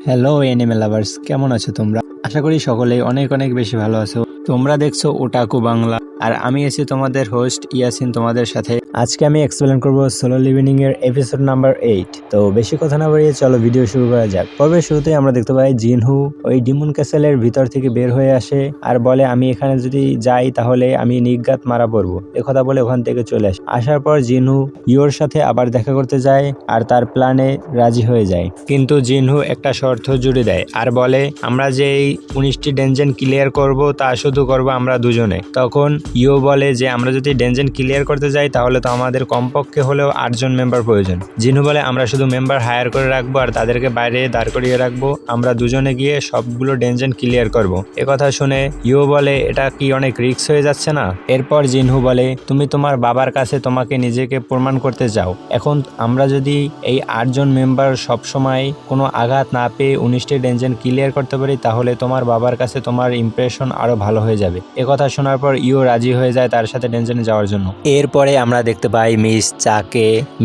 Hello anime lovers, কেমন আছো তোমরা? আশা করি সকলেই অনেক অনেক বেশি ভালো আছো। তোমরা দেখছো ওটাকু বাংলা, আর আমি আছি তোমাদের হোস্ট ইয়াসিন তোমাদের সাথে। আজকে আমি এক্সপ্লেন করব সোলো লিভিং এর এপিসোড নাম্বার 8। তো বেশি কথা না বাড়িয়ে চলো ভিডিও শুরু করা যাক। পর্বের শুরুতেই আমরা দেখতে পাই জিনহু ওই ডিমন ক্যাসেলের ভিতর থেকে বের হয়ে আসে আর বলে, আমি এখানে যদি যাই তাহলে আমি নির্ঘাত মারা পড়বো। একথা বলে ওখান থেকে চলে আসে। আসার পর জিনহু ইয়োর সাথে আবার দেখা করতে যায় আর তার প্ল্যানে রাজি হয়ে যায়। কিন্তু জিনহু একটা শর্ত জুড়ে দেয় আর বলে, আমরা যে এই 19টি ডেনজেন ক্লিয়ার করব তা শুধু করব আমরা দুজনে। তখন ইও বলে যে আমরা যদি ডেনজেন ক্লিয়ার করতে যাই তাহলে তো আমাদের কমপক্ষে হলেও 8 জন মেম্বার প্রয়োজন। জিনহু বলে, আমরা শুধু মেম্বার হায়ার করে রাখবো আর তাদেরকে বাইরে দাঁড় করিয়ে রাখবো, আমরা দুজনে গিয়ে সবগুলো ডেনজেন ক্লিয়ার করব। একথা শুনে ইও বলে, এটা কি অনেক রিস্ক হয়ে যাচ্ছে না? এরপর জিনহু বলে, তুমি তোমার বাবার কাছে তোমাকে নিজেকে প্রমাণ করতে যাও। এখন আমরা যদি এই 8 জন মেম্বার সবসময় কোনো আঘাত না পেয়ে 19টি ডেনজেন ক্লিয়ার করতে পারি তাহলে তোমার বাবার কাছে তোমার ইমপ্রেশন আরো ভালো হয়ে যাবে। একথা শোনার পর ইও রাজি হয়ে যায় তার সাথে ডেনজেনে যাওয়ার জন্য। এরপরে আমরা দেখতে পাই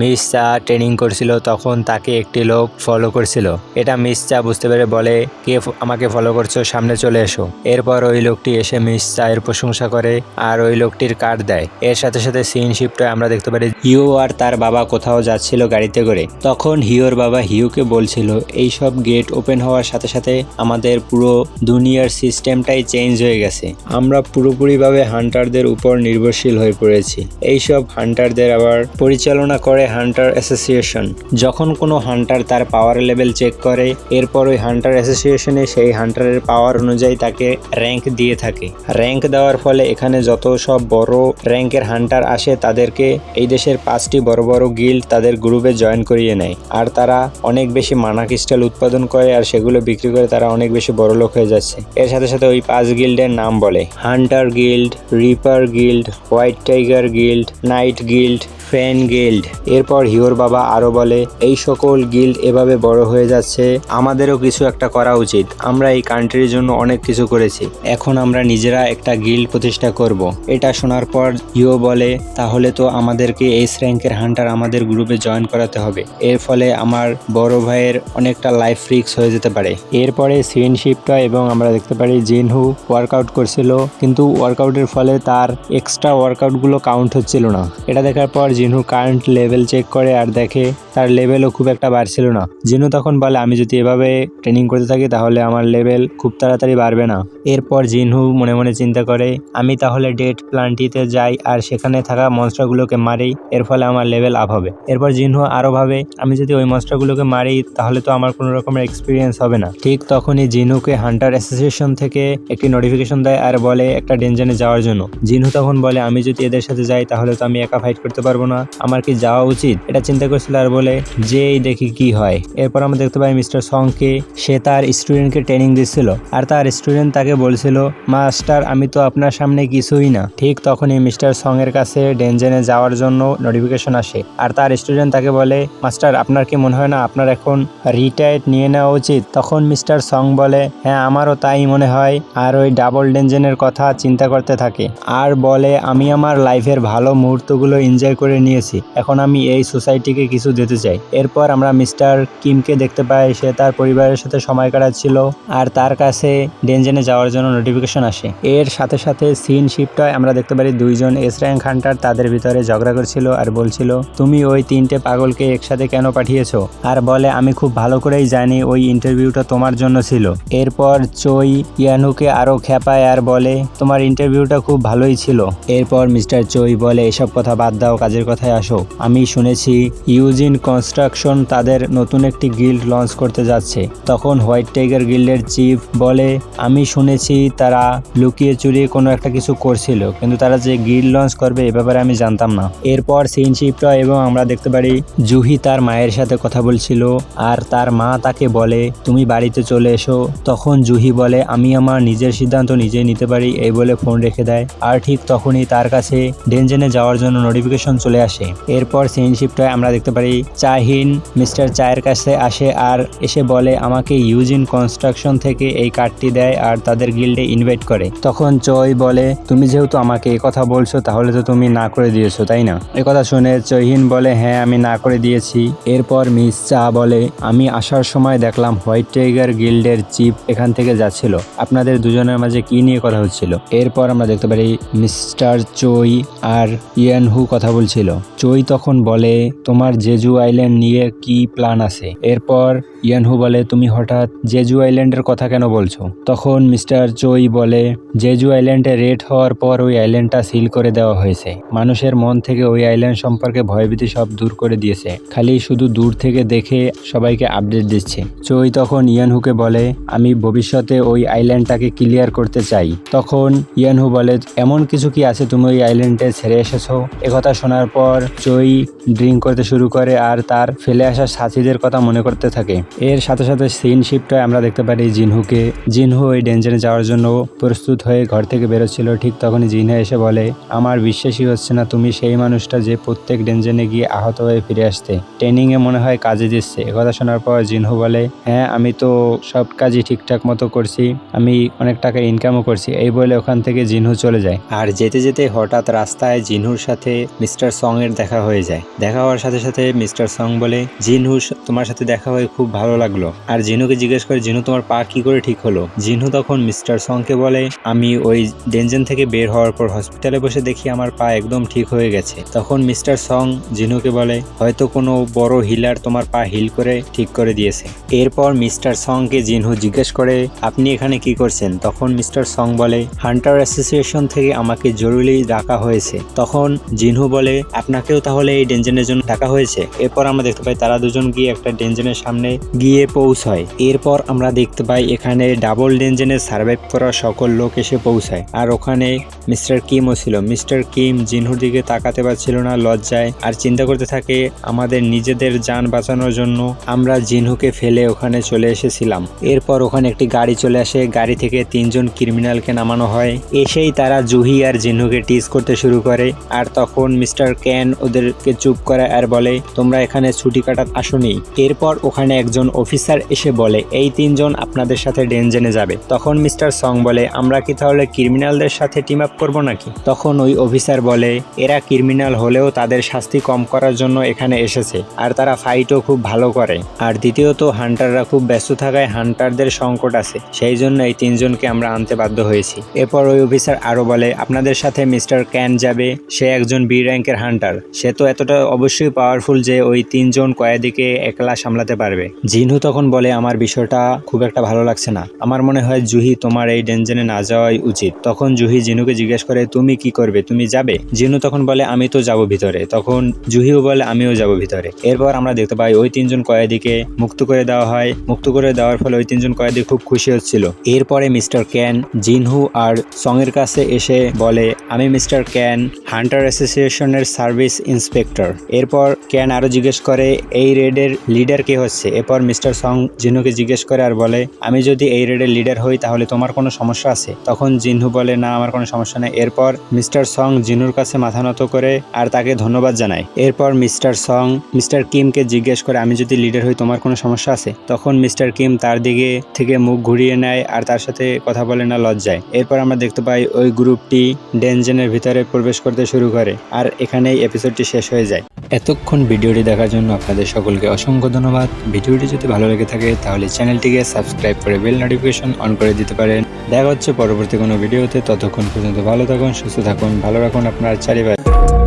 মিস চা ট্রেনিং করছিল, তখন তাকে একটি লোক ফলো করছিল। এটা মিস চা বুঝতে পেরে বলে, কে আমাকে ফলো করছো, সামনে চলে এসো। এরপর ওই লোকটি এসে মিস চা এর প্রশংসা করে আর ওই লোকটির কার্ড দেয়। এর সাথে সাথে সিন শিফট হয়ে আমরা দেখতে পারি হিউ আর তার বাবা কোথাও যাচ্ছিল গাড়িতে করে। তখন হিউর বাবা হিউকে বলছিল, এই সব গেট ওপেন হওয়ার সাথে সাথে আমাদের পুরো দুনিয়ার সিস্টেমটাই চেঞ্জ হয়ে গেছে। আমরা পুরোপুরিভাবে হান্টারদের উপর নির্ভরশীল হয়ে পড়েছি। এইসব হান্টারদের আবার পরিচালনা করে হান্টার অ্যাসোসিয়েশন। যখন কোনো হান্টার তার পাওয়ার লেভেল চেক করে, এরপর ওই হান্টার অ্যাসোসিয়েশনে সেই হান্টারের পাওয়ার অনুযায়ী তাকে র্যাঙ্ক দিয়ে থাকে। র্যাঙ্ক দেওয়ার ফলে এখানে যত সব বড় র্যাঙ্কের হান্টার আসে তাদেরকে এই দেশের 5টি বড় বড় গিল্ড তাদের গ্রুপে জয়েন করিয়ে নেয়। আর তারা অনেক বেশি মানা ক্রিস্টাল উৎপাদন করে আর সেগুলো বিক্রি করে তারা অনেক বেশি বড় লোক হয়ে যাচ্ছে। এর সাথে সাথে ওই 5 গিল্ডের নাম বলে, Hunter guild, reaper guild, white tiger guild, night guild, fan guild. এরপর হিওর বাবা আরো বলে, এই সকল গিল্ড এভাবে বড় হয়ে যাচ্ছে, আমাদেরও কিছু একটা করা উচিত। আমরা এই কান্ট্রির জন্য অনেক কিছু করেছি, এখন আমরা নিজেরা একটা গিল্ড প্রতিষ্ঠা করব। এটা শোনার পর হিও বলে, তাহলে তো আমাদেরকে এস র্যাঙ্কের হান্টার আমাদের গ্রুপে জয়েন করাতে হবে, এর ফলে আমার বড় ভাইয়ের অনেকটা লাইফ রিস্ক হয়ে যেতে পারে। এরপরে সিন শিফট হয় এবং আমরা দেখতে পারি জিনহু ওয়ার্কআউট করছিল, কিন্তু ওয়ার্কআউটের ফলে তার এক্সট্রা ওয়ার্কআউটগুলো কাউন্ট হচ্ছিল না। এটা দেখার পর জিনহু কারেন্ট লেভেল চেক করে আর দেখে তার লেভেলও খুব একটা বাড়ছিল না। জিনহু তখন বলে, আমি যদি এভাবে ট্রেনিং করতে থাকি তাহলে আমার লেভেল খুব তাড়াতাড়ি বাড়বে না। এরপর জিনহু মনে মনে চিন্তা করে, আমি তাহলে ডেট প্ল্যান্টটিতে যাই আর সেখানে থাকা মনস্টারগুলোকে মারি, এর ফলে আমার লেভেল আপ হবে। এরপর জিনহু আরো ভাবে, আমি যদি ওই মনস্টারগুলোকে মারি তাহলে তো আমার কোনো রকমের এক্সপিরিয়েন্স হবে না। ঠিক তখনই জিনহুকে হান্টার অ্যাসোসিয়েশন থেকে একটি নোটিফিকেশন দেয় আর বলে একটা ডেনজেনে যাওয়ার জন্য। জিনহু তখন বলে, আমি যদি এদের সাথে যাই তাহলে তো আমি একা ফাইট করতে পারবো না, আমার কি যাওয়া উচিত? এটা চিন্তা করছিল আর বলে, যেই দেখি কি হয়। এরপর আমরা দেখতে পাই মিস্টার সংকে, সে তার স্টুডেন্টকে ট্রেনিং দিচ্ছিল আর তার স্টুডেন্ট তাকে বলছিল, মাস্টার আমি তো আপনার সামনে কিছুই না। ঠিক তখনই মিস্টার সং এর কাছে ডেনজেনে যাওয়ার জন্য নোটিফিকেশন আসে আর তার স্টুডেন্ট তাকে বলে, মাস্টার আপনার কি মনে হয় না আপনার এখন রিটায়ার্ড নিয়ে নেওয়া উচিত? তখন মিস্টার সং বলে, হ্যাঁ আমারও তাই মনে হয়। আর ওই ডাবল ডেনজেনের কথা চিন্তা করতে থাকে আর বলে, আমি আমার লাইফের ভালো মুহূর্তগুলো এনজয় করে নিয়েছি, এখন আমি এই সোসাইটিকে কিছু দিতে চাই। এরপর আমরা মিস্টার কিমকে দেখতে পাই, সে তার পরিবারের সাথে সময় কাটাচ্ছিল আর তার কাছে ডেনজেনে যাওয়ার জন্য নোটিফিকেশন আসে। এর সাথে সাথে সিন শিফট হয়, আমরা দেখতে পারি দুইজন এস র্যাঙ্ক হান্টার তাদের ভিতরে ঝগড়া করছিল আর বলছিল, তুমি ওই 3টে পাগলকে একসাথে কেন পাঠিয়েছো? আর বলে, আমি খুব ভালো করেই জানি ওই ইন্টারভিউটা তোমার জন্য ছিল। এরপর চই ইয়ানুকে আরো খেপায় আর বলে, তোমার ইন্টারভিউটা খুব ভালোই ছিল। এরপর মিস্টার চই বলে, এসব কথা বাদ দাও, কাজের কথায় আসো। আমি শুনেছি ইউজিন কনস্ট্রাকশন তাদের নতুন একটি গিল্ড লঞ্চ করতে যাচ্ছে। তখন হোয়াইট টাইগার গিল্ডের চিফ বলে, আমি শুনেছি তারা লুকিয়ে চুরিয়ে কোনো একটা কিছু করছিল, কিন্তু তারা যে গিল্ড লঞ্চ করবে এ ব্যাপারে আমি জানতাম না। এরপর সিন শিফট হয় এবং আমরা দেখতে পারি জুহি তার মায়ের সাথে কথা বলছিল আর তার মা তাকে বলে, তুমি বাড়িতে চলে এসো। তখন জুহি বলে, আমি আমার নিজের সিদ্ধান্ত নিজেই নিতে পারি, এই বলে ফোন রেখে দেয়। আর ঠিক তখনই তার কাছে ডেনজেনে যাওয়ার জন্য নোটিফিকেশন চলে চলে আসে। এরপর সিন শিফট হয়ে আমরা দেখতে পারি চাহিন মিস্টার চায়ের কাছে আসে আর এসে বলে আমাকে ইউজিন কনস্ট্রাকশন থেকে এই কার্ডটি দেয় আর তাদের গিল্ডে ইনভাইট করে। তখন চই বলে তুমি যেহেতু আমাকে এই কথা বলছো তাহলে তো তুমি না করে দিয়েছো তাই না? এ কথা শুনে চহিন বলে হ্যাঁ আমি না করে দিয়েছি। এরপর মিস চা বলে আমি আসার সময় দেখলাম হোয়াইট টাইগার গিল্ডের চিফ এখান থেকে যাচ্ছিল, আপনাদের দুজনের মাঝে কি নিয়ে কথা হচ্ছিল? এরপর আমরা দেখতে পারি মিস্টার চই আর ইয়ানহু কথা বলছিল। চই তখন বলে তোমার জেজু আইল্যান্ড নিয়ে কি প্ল্যান আছে? এরপর ইয়ানহু বলে তুমি হঠাৎ জেজু আইল্যান্ডের কথা কেন বলছো? তখন মিস্টার চই বলে জেজু আইল্যান্ডে রেড হওয়ার পর ওই আইল্যান্ডটা সিল করে দেওয়া হয়েছে, মানুষের মন থেকে ওই আইল্যান্ড সম্পর্কে ভয়ভীতি সব দূর করে দিয়েছে, খালি শুধু দূর থেকে দেখে সবাইকে আপডেট দিচ্ছে। চই তখন ইয়ানহুকে বলে আমি ভবিষ্যতে ওই আইল্যান্ডটাকে ক্লিয়ার করতে চাই। তখন ইয়ানহু বলে এমন কিছু কি আছে তুমি ওই আইল্যান্ডে ছেড়ে এসেছো? একথা শোনার পর চই ড্রিঙ্ক করতে শুরু করে আর তার ফেলে আসা সাথীদের কথা মনে করতে থাকে। এর সাথে সাথে সিন শিফট হয় আমরা দেখতে পারি জিনহুকে। জিনহু ওই ডেঞ্জারে যাওয়ার জন্য প্রস্তুত হয়ে ঘর থেকে বেরোচ্ছিল, ঠিক তখনই জিনহু এসে বলে আমার বিশ্বাসই হচ্ছে না তুমি সেই মানুষটা যে প্রত্যেক ডেঞ্জারে গিয়ে আহত হয়ে ফিরে আসতে, ট্রেনিং এ মনে হয় কাজে দিচ্ছে। একথা শোনার পর জিনহু বলে হ্যাঁ আমি তো সব কাজই ঠিকঠাক মতো করছি, আমি অনেক টাকা ইনকামও করছি। এই বলে ওখান থেকে জিনহু চলে যায়। আর যেতে যেতে হঠাৎ রাস্তায় জিনহুর সাথে মিস্টার সং এর দেখা হয়ে যায়। দেখা হওয়ার সাথে সাথে মিস্টার সং বলে জিনহু তোমার সাথে দেখা হয়ে খুব ভালো লাগলো। আর জিনহুকে জিজ্ঞেস করে জিনহু তোমার পা কি করে ঠিক হলো? জিনহু তখন মিস্টার সংকে বলে আমি ওই ডেঞ্জন থেকে বের হওয়ার পর হসপিটালে বসে দেখি আমার পা একদম ঠিক হয়ে গেছে। তখন মিস্টার সং জিনহুকে বলে হয়তো কোনো বড় হিলার তোমার পা হিল করে ঠিক করে দিয়েছে। এরপর মিস্টার সংকে জিনহু জিজ্ঞেস করে আপনি এখানে কি করছেন? তখন মিস্টার সং বলে হান্টার অ্যাসোসিয়েশন থেকে আমাকে জরুরি ডাকা হয়েছে। তখন জিনহু বলে আপনাকেও তাহলে এই ডেঞ্জনের জন্য ডাকা হয়েছে? এরপর আমরা দেখতে পাই তারা দুজন গিয়ে একটা ডেঞ্জনের সামনে গিয়ে পৌঁছায়। এরপর আমরা দেখতে পাই এখানে ডাবল ডেঞ্জনে সার্ভাইভ করা সকল লোক এসে পৌঁছায়। আর ওখানে মিস্টার কিমও ছিল। মিস্টার কিম জিনহুর দিকে তাকাতে পারছিল না লজ্জায়, আর চিন্তা করতে থাকে আমাদের নিজেদের যান বাঁচানোর জন্য আমরা জিনহুকে ফেলে ওখানে চলে এসেছিলাম। এরপর ওখানে একটি গাড়ি চলে আসে, গাড়ি থেকে তিনজন ক্রিমিনালকে নামানো হয়। এসেই তারা জুহি আর জিনহুকে টিজ করতে শুরু করে। আর তখন মিস্টার ক্যান ওদেরকে চুপ করে আর বলে তোমরা এখানে ছুটি কাটাতে আসোনি। এরপর ওখানে একজন অফিসার এসে বলে এই তিনজন আপনাদের সাথে ডেঞ্জনে যাবে। তখন মিস্টার সং বলে আমরা কি তাহলে ক্রিমিনালদের সাথে টিম আপ করবো নাকি? তখন ওই অফিসার বলে এরা ক্রিমিনাল হলেও তাদের শাস্তি কম করার জন্য এখানে এসেছে, আর তারা ফাইটও খুব ভালো করে। আর দ্বিতীয়ত হান্টাররা খুব ব্যস্ত থাকায় হান্টারদের সংকট আছে, সেই জন্য এই তিনজনকে আমরা আনতে বাধ্য হয়েছি। এরপর ওই অফিসার আরো বলে আপনাদের সাথে মিস্টার ক্যান যাবে, সে একজন বি র্যাঙ্কের হান্টার, সে তো এতটা অবশ্যই পাওয়ারফুল যে ওই তিনজন কয়েদিকে একলা সামলাতে পারবে। জিনহু তখন বলে আমার বিষয়টা খুব একটা ভালো লাগছে না, আমার মনে হয় জুহি তোমার এই ডেঞ্জনে না যাওয়াই উচিত। তখন জুহি জিনুকে জিজ্ঞেস করে তুমি কি করবে, তুমি যাবে? জিনু তখন বলে আমি তো যাব ভিতরে। তখন জুহিও বলে আমিও যাব ভিতরে। এরপর আমরা দেখতে পাই ওই তিনজন কয়েদিকে মুক্ত করে দেওয়া হয়। মুক্ত করে দেওয়ার ফলে ওই তিনজন কয়েদি খুব খুশি হচ্ছিল। এরপরে মিস্টার ক্যান জিনহু আর সং এর কাছে এসে বলে আমি মিস্টার ক্যান হান্টার অ্যাসোসিয়েশনের সার্ভিস ইন্সপেক্টর। এরপর ক্যান আরো জিজ্ঞেস করে এই রেডের লিডার কে হচ্ছে? এরপর মিস্টার সং জিনহুকে জিজ্ঞেস করে আর বলে আমি যদি এই রেডের লিডার হই তাহলে তোমার কোনো সমস্যা আছে? তখন জিনহু বলে না আমার কোনো সমস্যা নেই। এরপর মিস্টার সং জিনহুর কাছে মাথা নত করে আর তাকে ধন্যবাদ জানায়। এরপর মিস্টার সং মিস্টার কিমকে জিজ্ঞেস করে আমি যদি লিডার হই তোমার কোনো সমস্যা আছে? তখন মিস্টার কিম তার দিকে থেকে মুখ ঘুরিয়ে নেয় আর তার সাথে কথা বলে না লজ্জায়। এরপর আমরা দেখতে পাই ওই গ্রুপটি ডেঞ্জনের ভিতরে প্রবেশ করতে শুরু করে। আর এখানেই এপিসোডটি শেষ হয়ে যায়। এতক্ষণ ভিডিওটি দেখার জন্য আপনাদের সকলকে অসংখ্য ধন্যবাদ। ভিডিওটি যদি ভালো লেগে থাকে তাহলে চ্যানেলটিকে সাবস্ক্রাইব করে বেল নোটিফিকেশন অন করে দিতে পারেন। দেখা হচ্ছে পরবর্তী কোনো ভিডিওতে, ততক্ষণ পর্যন্ত ভালো থাকুন, সুস্থ থাকুন, ভালো রাখুন আপনার চারিপাশে।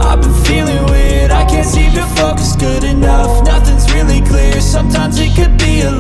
I've been feeling weird, I can't seem to focus good enough. Nothing's really clear, sometimes it could be a